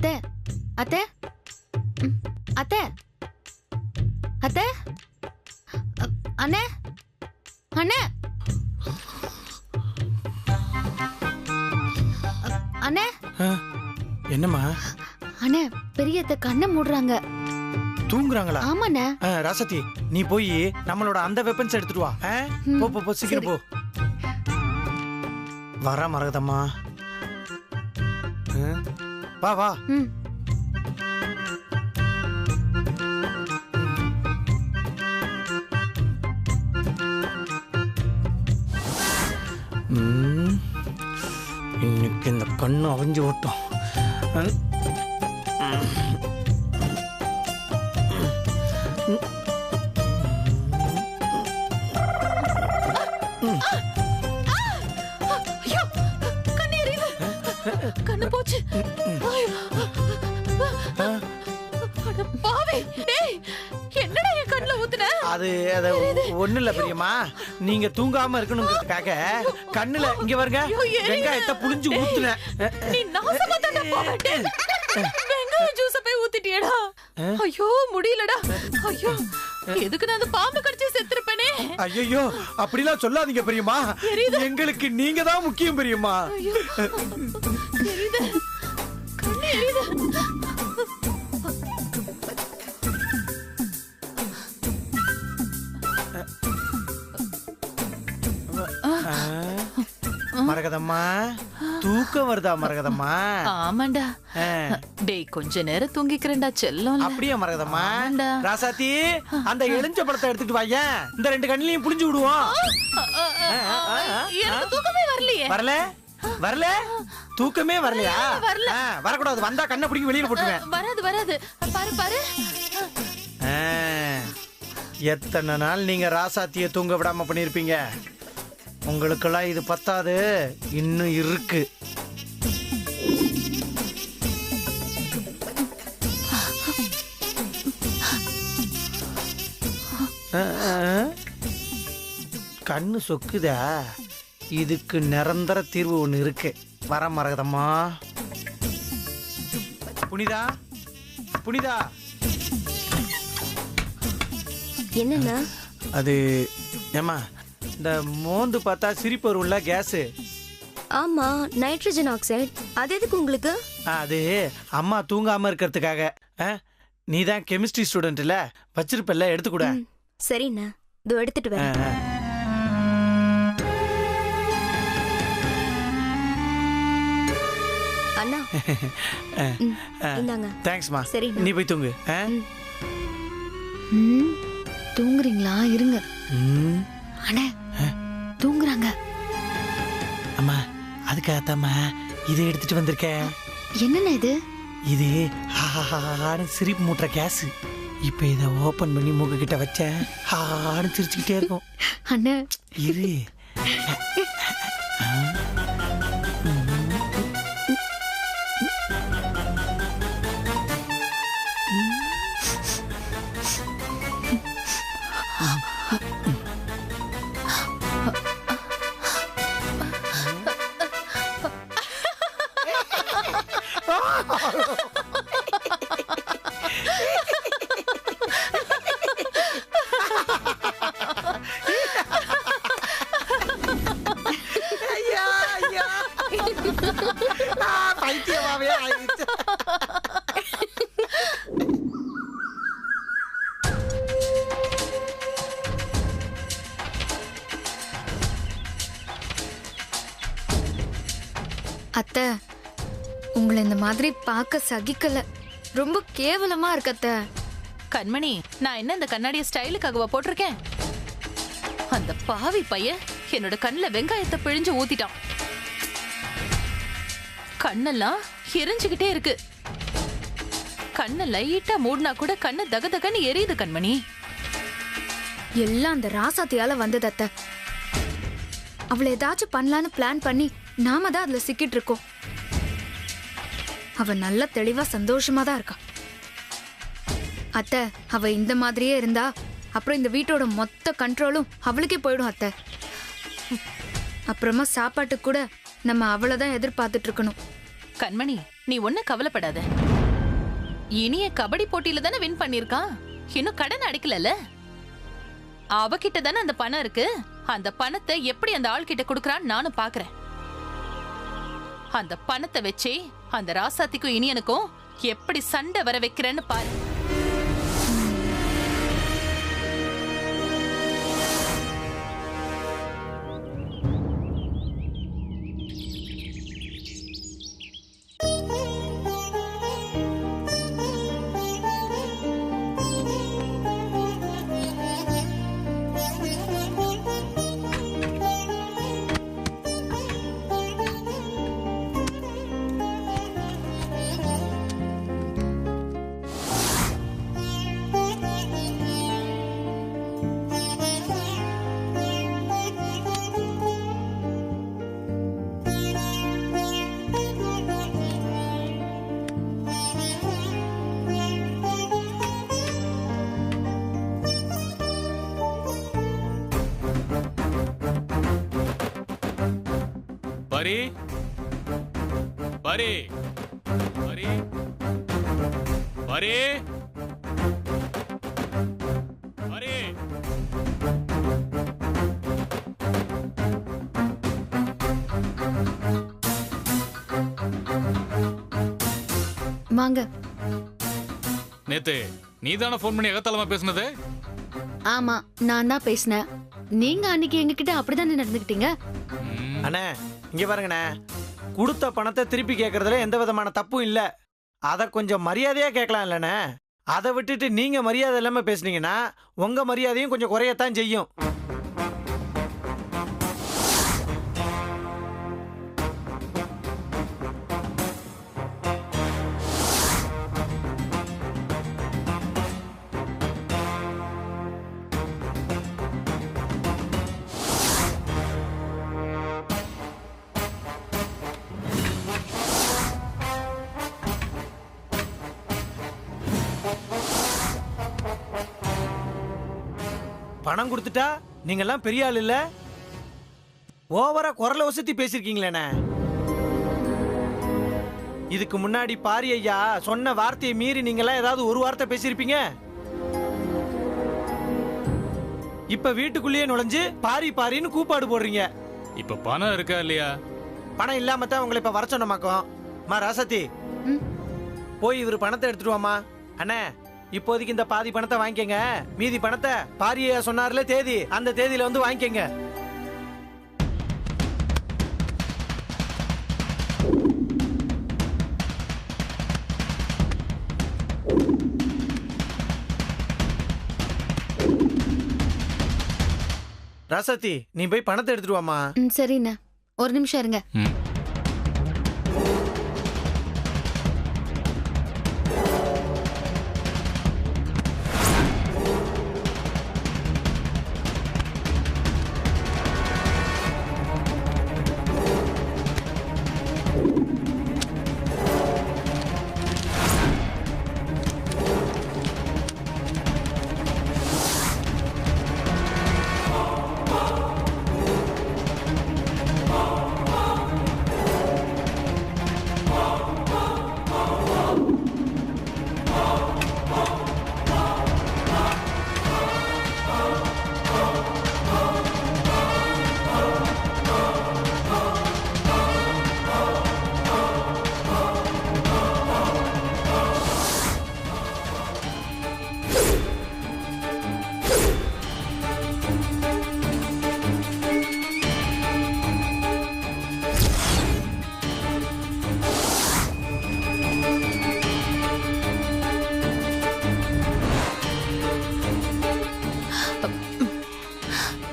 அத்தை அத்தை அத்தை அத்தை அண்ணே அண்ணே அண்ணே. என்னம்மா? அண்ணே பெரிய அத்தை கண்ணை மூடுறாங்க. தூங்குறாங்களா? ஆமாண்ணே. ராசத்தி நீ போய் நம்மளோட அந்த வெப்பன்ஸ் எடுத்துட்டு வா. போ போ சீக்கிரம் போ. வர மரகதம்மா. வா வா. இன்னைக்கு இந்த கண்ணு அவிஞ்சு ஓட்டும். கண்ணு போச்சு. என்னடா என் கண்ணுல ஊத்துன? அது ஒண்ணு இல்ல பெரியம்மா, நீங்க தூங்காம இருக்கணுங்கிறதுக்காக கண்ணுல இங்க வருங்க வெங்காயத்தை புளிஞ்சு ஊத்துன. நீ நாசமா தான போறே. வெங்காய ஜூஸ் போய் ஊத்திட்டியடா. ஐயோ முடியலடா. ஐயோ எதுக்கு நான் அந்த பாம்பு கடிச்சு செத்துறப்பனே. ஐயோ அப்படிலாம் சொல்லாதீங்க பெரியம்மா, எங்களுக்கு நீங்க தான் முக்கியம் பெரியம்மா. எரியுது கண்ணு எரியுது. மரகதம்மா தூக்கம் வருதா மரகதம்மா? ஆமாண்டா. டேய் கொஞ்ச நேரம் தூங்கிக்கிறேன்டா செல்லம். அப்படியே மரகதம்மா. ராசாத்தி அந்த எலுஞ்ச பழத்தை எடுத்துட்டு வாங்க, இந்த ரெண்டு கண்ணிலையும் புடிஞ்சு விடுவோம். எனக்கு தூக்கமே வரலையே. வரல வரல தூக்கமே வரலையா? வரக்கூடாது, வந்தா கண்ணை பிடிங்கி வெளியில போட்டுருவேன். வராது வராது பாரு பாரு. எத்தனை நாள் நீங்க ராசாத்திய தூங்க விடாம பண்ணிருப்பீங்க. உங்களுக்கெல்லாம் இது பத்தாது, இன்னும் இருக்கு. கண்ணு சொக்குதா? இதுக்கு நிரந்தர தீர்வு ஒண்ணு இருக்கு. வர மரகதம்மா. புனிதா புனிதா. என்னன்னா? அது ஏமா இந்த மோந்து பார்த்தா சிரிப்பு வரும்ல கேஸ். ஆமா நைட்ரஜன் ஆக்சைடு. அது எதுக்கு உங்களுக்கு? அது அம்மா தூங்காம இருக்கிறதுக்காக. நீ தான் கெமிஸ்ட்ரி ஸ்டூடெண்ட் இல்ல, வச்சிருப்பல்ல, எடுத்துக்கூட. சரிண்ணா இதோ எடுத்துட்டு வரேன். அண்ணா இந்தாங்க. தேங்க்ஸ்மா. சரி நீ போய் தூங்கு. தூங்குறீங்களா? இருங்க. அண்ணே தூங்குறாங்க. அம்மா அதுக்காகத்தாம்மா இதை எடுத்துட்டு வந்திருக்கேன். என்னண்ணே இது? இது சிரிப்பு மூட்டுற கேஸ். இப்ப இதை ஓபன் பண்ணி மூக்கு கிட்ட வச்சேன், ஹான்னு சிரிச்சுக்கிட்டே இருக்கும். அண்ணே இரு. பைத்தியமாவே ஆயிடுச்சு. அத்தை உங்களை இந்த மாதிரி பார்க்க சகிக்கல. ரொம்ப கேவலமா இருக்கு அத்தை. கண்மணி, நான் என்ன இந்த கண்ணாடிய ஸ்டைலுக்காகவா போட்டிருக்கேன்? அந்த பாவி பையன் என்னோட கண்ணுல வெங்காயத்தை பிழிஞ்சு ஊத்திட்டான். கண்ணெல்லாம் எரிஞ்சுக்கிட்டே இருக்கு. கண்ணை லைட்டா மூடினா கூட கண்ணு தகதகன்னு எரியுது கண்மணி. எல்லாம் அந்த ராசாத்தியால வந்தது அத்தை. அவளை ஏதாச்சும் பண்ணலான்னு பிளான் பண்ணி நாம தான் அதுல சிக்கிட்டு இருக்கோம். அவ நல்ல தெளிவா சந்தோஷமா தான் இருக்கா. அத்தை அவ இந்த மாதிரியே இருந்தா அப்புறம் இந்த வீட்டோட மொத்த கண்ட்ரோலும் அவளுக்கே போயிடும் அத்தை. அப்புறமா சாப்பாட்டுக்கு கூட நம்ம அவளை தான் எதிர்பார்த்துட்டு இருக்கணும். கண்மணி, நீ ஒன்னும் கவலைப்படாத. இனிய கபடி போட்டியில தானே வின் பண்ணிருக்கான். இன்னும் கடன் அடைக்கலல. அவகிட்ட தானே அந்த பணம் இருக்கு. அந்த பணத்தை எப்படி அந்த ஆள் கிட்ட குடுக்கறான்னு நானும் பாக்குறேன். அந்த பணத்தை வச்சே அந்த ராசாத்திக்கும் இனியனுக்கும் எப்படி சண்டை வர வைக்கிறேன்னு பாரு. பரி பரி பரி பரி பரி வாங்க. நேத்து நீதான போன் பண்ணி எகத்தாளமா பேசுனது? ஆமா, நான் தான் பேசினேன். நீங்க அன்னைக்கு எங்ககிட்ட அப்படிதானே நடந்துக்கிட்டீங்க. அண்ணே இங்க பாருங்கண்ணே, கொடுத்த பணத்தை திருப்பி கேட்கறதுல எந்த விதமான தப்பும் இல்ல. அத கொஞ்சம் மரியாதையா கேட்கலாம் இல்லண்ணே. அதை விட்டுட்டு நீங்க மரியாதை இல்லாம பேசுனீங்கன்னா உங்க மரியாதையும் கொஞ்சம் குறையத்தான் செய்யும். பணம் கொடுத்துட்டா நீங்க எல்லாம் பெரிய ஆள் இல்ல, ஓவரா குரலை வசதி பேசிருக்கீங்களேண்ணே. இதுக்கு முன்னாடி பாரி ஐயா சொன்ன வார்த்தையை மீறி நீங்க எல்லாம் ஏதாவது ஒரு வார்த்தை பேசியிருப்பீங்க. இப்ப வீட்டுக்குள்ளேயே நுழைஞ்சு பாரி பாரின்னு கூப்பாடு போடுறீங்க. இப்ப பணம் இருக்கா இல்லையா? பணம் இல்லாம தான் உங்களை இப்ப வர சொன்னமாக்கோம். மா ராசத்தி, போய் இவரு பணத்தை எடுத்துட்டு வாமா. அண்ணே இப்போதைக்கு இந்த பாதி பணத்தை வாங்கிக்கங்க, மீதி பணத்தை பாரியா சொன்னார்ல தேதி, அந்த தேதியில வந்து வாங்கிக்கங்க. ராசத்தி, நீ போய் பணத்தை எடுத்துட்டு வாமா. சரிண்ணா, ஒரு நிமிஷம் இருங்க.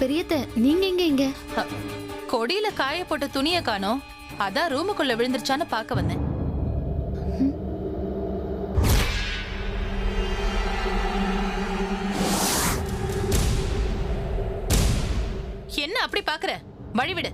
பெரியத்த, நீங்க எங்க இங்க? கொடியில காய போட்ட துணியை காணோம். அதான் ரூமுக்குள்ள விழுந்துருச்சான்னு பார்க்க வந்தேன். என்ன அப்படி பாக்குற? வழிவிடு.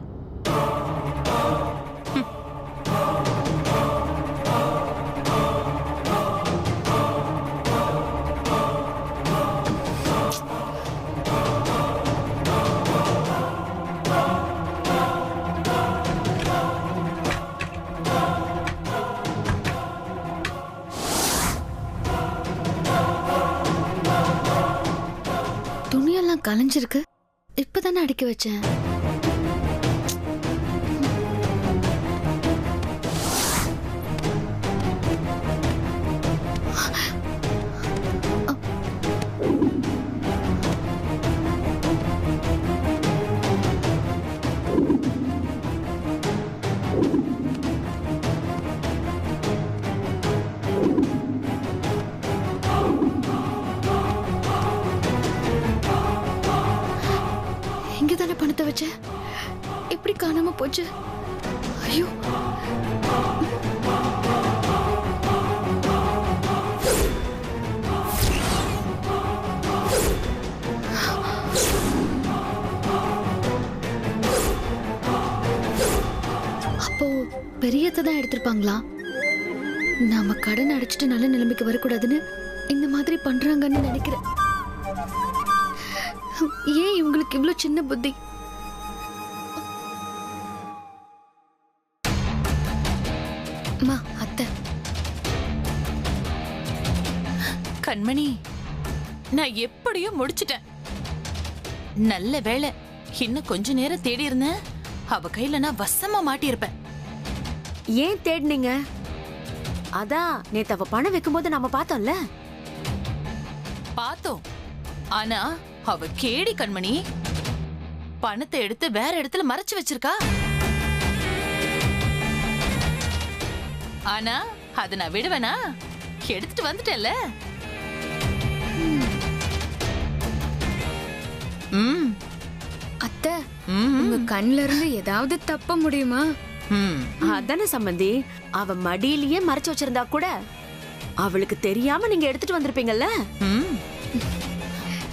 பணம் கலைஞ்சிருக்கு. இப்பதானே அடிக்க வச்சேன். இங்கதானே பணத்தை வச்சேன். எப்படி காணாம போச்சு? ஐயோ, அப்போ பெரியத்தை தான் எடுத்திருப்பாங்களா? நாம கடன் அடைச்சிட்டு நல்ல நிலைமைக்கு வரக்கூடாதுன்னு இந்த மாதிரி பண்றாங்கன்னு நினைக்கிறேன். ஏன் இவங்களுக்கு இவ்வளவு சின்ன புத்தி? அம்மா, அத்தை. கண்மணி, நான் எப்படியோ முடிச்சிட்டேன். நல்ல வேளை, இன்னும் கொஞ்ச நேரம் தேடி இருந்தேன், அவ கையில நான் வசமா மாட்டியிருப்பேன். ஏன் தேடினீங்க? அதான் நேத்து அவ பணம் வைக்கும்போது நம்ம பார்த்தோம்ல. பார்த்தோம், ஆனா அவ கேடி கண்மணி. பணத்தை எடுத்து வேற இடத்துல மறைச்சு வச்சிருக்கா. ஆனா அத நான் விடுவேனா? எடுத்துட்டு வந்துட்டேன்ல. அத்தை, உங்க கண்ணுல இருந்து ஏதாவது தப்ப முடியுமா? அதானே சம்பந்தி, அவ மடியிலேயே மறைச்சு வச்சிருந்தா கூட அவளுக்கு தெரியாம நீங்க எடுத்துட்டு வந்திருப்பீங்கல்ல.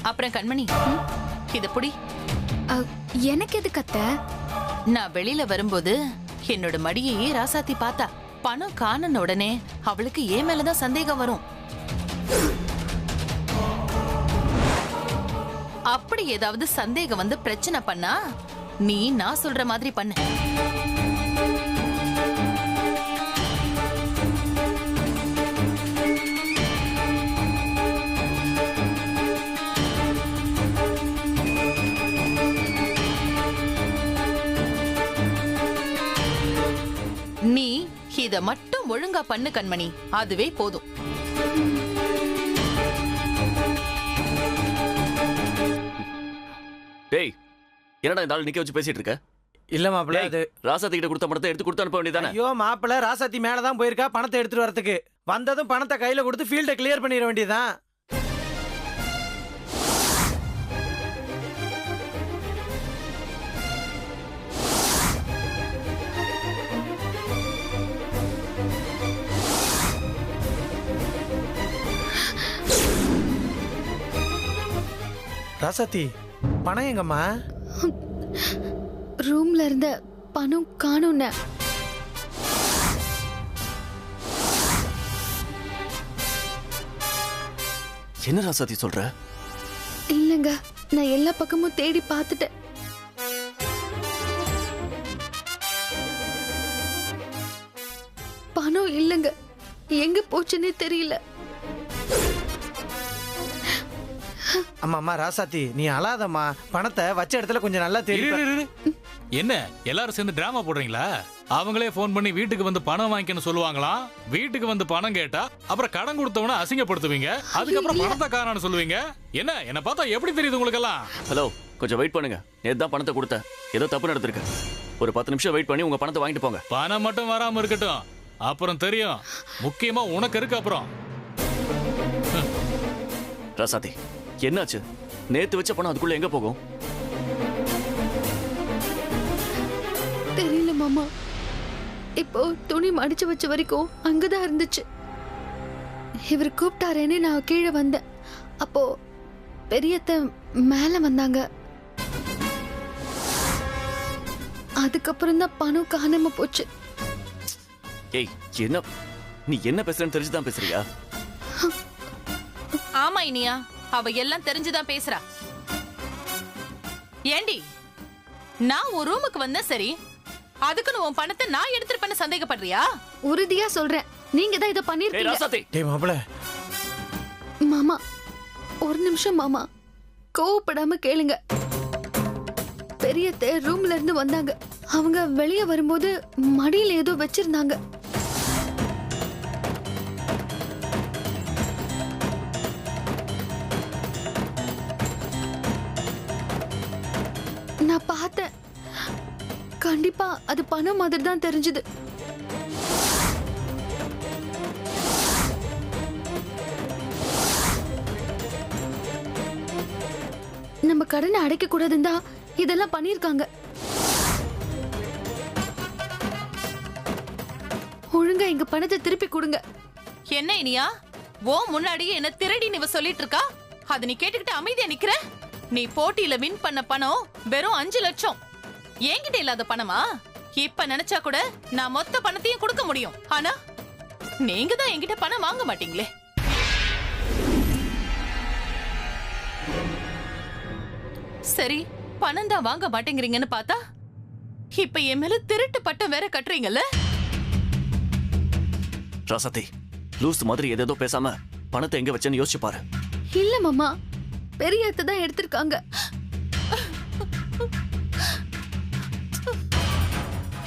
அப்புறம் கண்மணி, இத புடி. எனக்கு எதுக்கு அத்தை? நான் வெளியில வரும்போது என்னோட மடியையே ராசாத்தி பார்த்தா. பணம் காணன உடனே அவளுக்கு ஏன் மேலதான் சந்தேகம் வரும். அப்படி ஏதாவது சந்தேகம் வந்து பிரச்சனை பண்ணா நீ நான் சொல்ற மாதிரி பண்ணு. நீ இத மட்டும் ஒழுங்கா பண்ணு கண்மணி, அதுவே போதும். டேய், என்னடா இந்த ஆள் நிக்க வச்சு பேசிட்டு இருக்க? இல்ல மாப்பிள்ள, அது ராசாத்தி கிட்ட கொடுத்த பணத்தை எடுத்து கொடுத்து அனுப்ப வேண்டியதானே? ஐயோ மாப்பிள்ள, ராசாத்தி மேலதான் போயிருக்கா பணத்தை எடுத்துட்டு வரதுக்கு. வந்ததும் பணத்தை கையில கொடுத்து ஃபீல்டை கிளியர் பண்ணிட வேண்டியதுதான். ராசாத்தி, பணம் எங்கம்மா? ரூம்ல இருந்த பணம் காணும்னு. என்ன ராசாத்தி சொல்ற? இல்லங்க, நான் எல்லா பக்கமும் தேடி பார்த்துட்டேன். பணம் இல்லங்க, எங்க போச்சுன்னே தெரியல. அம்மா ராசாத்தி, நீ அழாதம்மா. பணத்தை வச்ச இடத்துல கொஞ்சம் நல்லா தெரியும். என்ன எல்லாரும் சேர்ந்து டிராமா போடுறீங்களா? அவங்களே போன் பண்ணி வீட்டுக்கு வந்து பணம் வாங்கிக்கன்னு சொல்லுவாங்களாம். வீட்டுக்கு வந்து பணம் கேட்டா அப்புறம் கடன் கொடுத்தவன அசிங்கப்படுத்துவீங்க. அதுக்கப்புறம் பணத்தை காணான்னு சொல்லுவீங்க. என்ன பார்த்தா எப்படி தெரியுது உங்களுக்கு எல்லாம்? ஹலோ, கொஞ்சம் வெயிட் பண்ணுங்க. நேத்து தான் பணத்தை கொடுத்தேன், ஏதோ தப்பு நடந்திருக்கு. ஒரு 10 நிமிஷம் வெயிட் பண்ணி உங்க பணத்தை வாங்கிட்டு போங்க. பணம் மட்டும் வராம இருக்கட்டும், அப்புறம் தெரியும். முக்கியமா உனக்கு இருக்கு. அப்புறம் ராசாத்தி, என்னாச்சு? நேத்து வச்ச பணம் அதுக்குள்ள எங்க போகும்? தெரியல மாமா. இப்போ துணி மடிச்சு வச்ச வரைக்கும் அங்கதான் இருந்துச்சு. இவர் கூப்பிட்டாரேன்னு நான் கீழே வந்தேன். அப்போ பெரியத்த மேல வந்தாங்க. அதுக்கப்புறம் தான் பணம் காணாம போச்சு. ஏய், என்ன நீ என்ன பேசுறன்னு தெரிஞ்சுதான் பேசுறியா? ஆமா இனியா, அவ எல்லாம் தெரிஞ்சுதான் பேசுறா. ஏண்டி, நான் ஒரு ரூமுக்கு வந்தேன் சரி, அதுக்குன்னு உன் பணத்தை நான் எடுத்துருப்பேன்னு சந்தேகப்படுறியா? உறுதியா சொல்றேன், நீங்க தான் இதை ஏய் பண்ணிருக்கீங்க. ராசாத்தி, டேய் மாப்பிள்ள, மாமா, ஒரு நிமிஷம் மாமா. கோவப்படாம கேளுங்க. பெரியத்த ரூம்ல இருந்து வந்தாங்க. அவங்க வெளியே வரும்போது மடியில ஏதோ வச்சிருந்தாங்க. நான் பார்த்தேன். கண்டிப்பா அது பணம் மாதிரி தான் தெரிஞ்சது. நம்ம கடனை அடைக்க கூடாதுன்னா இதெல்லாம் பண்ணிருக்காங்க. ஒழுங்கா எங்க பணத்தை திருப்பி கொடுங்க. என்ன இனியா, ஓ முன்னாடியே என்ன திருடின்னு இவ சொல்லிட்டு இருக்கா? அது நீ கேட்டுக்கிட்டு அமைதியா நிக்கிற? நீ போட்டியில வின் பண்ண பணம் வெறும் 5 லட்சம். என்கிட்ட இல்லாத பணமா? இப்ப நினைச்சா கூட நான் மொத்த பணத்தையும் கொடுக்க முடியும். ஆனா நீங்க தான் என்கிட்ட பணம் வாங்க மாட்டீங்களே. சரி, பணம் தான் வாங்க மாட்டேங்கிறீங்கன்னு பார்த்தா இப்ப என் மேல திருட்டு பட்டம் வேற கட்டுறீங்கல்ல? ராசாத்தி, லூஸ் மாதிரி ஏதேதோ பேசாம பணத்தை எங்க வச்சேன்னு யோசிச்சு பாரு. இல்ல மாமா, பெரியத்த தான் எடுத்திருக்காங்க.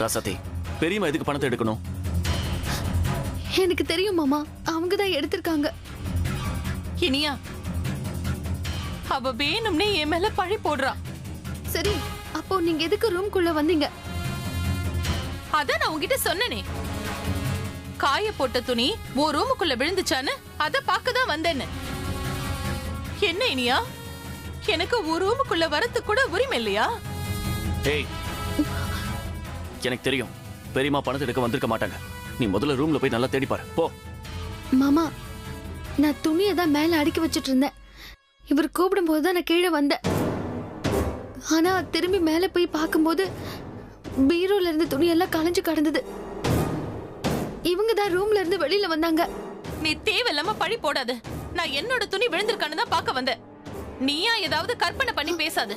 ராசாத்தி, பெரியம்மா எதுக்கு பணத்தை எடுக்கணும்? எனக்கு தெரியும் மாமா, அவங்க தான் எடுத்திருக்காங்க. இனியா, அவ வேணும்னே என் மேல பழி போடுறா. சரி, அப்போ நீங்க எதுக்கு ரூம்குள்ள வந்தீங்க? அதான் நான் உன்கிட்ட சொன்னனே, காய போட்ட துணி ஓ ரூமுக்குள்ள விழுந்துச்சான்னு அத பார்க்கதான் வந்தேன்னு. என்ன இனியா, எனக்கு ஒரு ரூமுக்குள்ள வரது கூட உரிமை இல்லையா? ஏய், எனக்கு தெரியும் பெரியம்மா பணத்தை எடுக்க வந்திருக்க மாட்டாங்க. நீ முதல்ல ரூம்ல போய் நல்லா தேடி பாரு, போ. மாமா, நான் துணியை தான் மேல அடுக்கி வச்சிட்டு இருந்தேன். இவர் கூப்பிடும் போதுதான் நான் கீழே வந்தேன். ஆனா திரும்பி மேல போய் பார்க்கும்போது பீரோல இருந்து துணியெல்லாம் கலைஞ்சு கிடந்தது. இவங்க தான் ரூம்ல இருந்து வெளியில வந்தாங்க. நீ தேவையில்லாம பழி போடாத. நான் என்னோட துணி விழுந்திருக்கான்னு தான் பார்க்க வந்தேன். நீயா ஏதாவது கற்பனை பண்ணி பேசாத.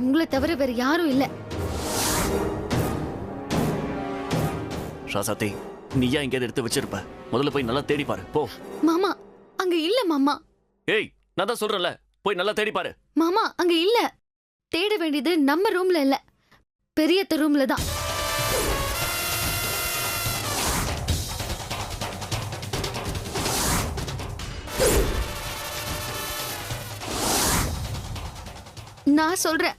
உங்களை தவிர வேற யாரும் இல்ல. ராசாத்தி, நீயா எங்கேயாவது எடுத்து வச்சிருப்ப. முதல்ல போய் நல்லா தேடி பாரு, போ. மாமா, அங்க இல்ல மாமா. ஏய், நான் தான் சொல்றேன்ல, போய் நல்லா தேடி பாரு. மாமா, அங்க இல்ல. தேட வேண்டியது நம்ம ரூம்ல இல்ல, பெரியத்த ரூம்ல தான். நான் சொல்றேன்,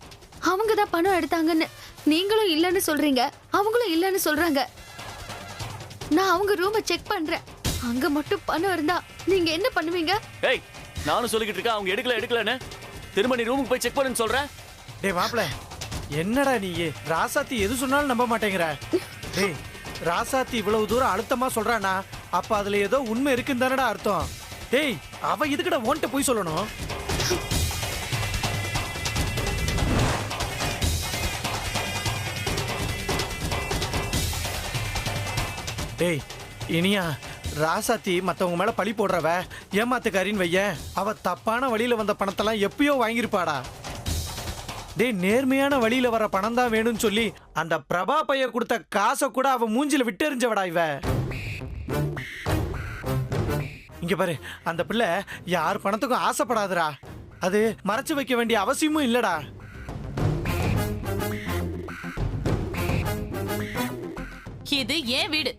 அவங்க தான் பணம் எடுத்தாங்கன்னு. நீங்களும் இல்லன்னு சொல்றீங்க, அவங்களும் இல்லன்னு சொல்றாங்க. நான் அவங்க ரூமை செக் பண்றேன். அங்க மட்டும் பணம் இருந்தா நீங்க என்ன பண்ணுவீங்க? ஏய், நானும் சொல்லிக்கிட்டு இருக்கேன் அவங்க எடுக்கலன்னு. திரும்ப நீ ரூமுக்கு போய் செக் பண்ணுன்னு சொல்றேன். டேய் மாப்ள, என்னடா நீ ராசாத்தி எது சொன்னாலும் நம்ப மாட்டேங்கிற? டேய், ராசாத்தி இவ்வளவு தூரம் அழுத்தமா சொல்றானா, அப்ப அதுல ஏதோ உண்மை இருக்குன்னு தானடா அர்த்தம். டேய், அவ இதுக்கிட்ட ஓன்ட்ட போய் சொல்லணும். டேய் இனியா, ராசாத்தி மத்தவங்க மேல பழி போடுறவ ஏமாத்துக்காரின்னு வைய. அவ தப்பான வழியில வந்த பணத்தெல்லாம் எப்பயோ வாங்கிருப்பாடா. டேய், நேர்மையான வழியில வர பணம் தான் வேணும்னு சொல்லி அந்த பிரபா பைய கொடுத்த காசை கூட அவ மூஞ்சில விட்டு எறிஞ்சவடா இவ. இங்க பாரு, அந்த பிள்ளை யார் பணத்துக்கும் ஆசைப்படாதுடா. அது மறைச்சு வைக்க வேண்டிய அவசியமும் இல்லடா. இது ஏன் வீடு.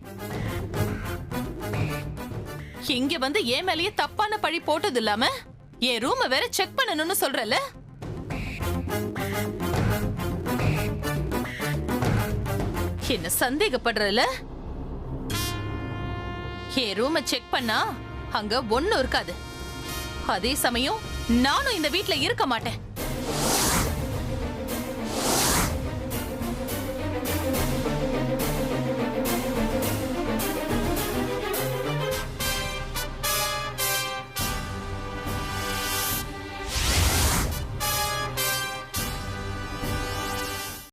இங்க வந்து ஏன் மேலேயே தப்பான பழி போட்டது இல்லாம என் ரூம வேற செக் பண்ணணும்னு சொல்றல. என்ன சந்தேகப்படுறல? என் ரூம செக் பண்ணா அங்க ஒண்ணும் இருக்காது. அதே சமயம் நானும் இந்த வீட்ல இருக்க மாட்டேன்.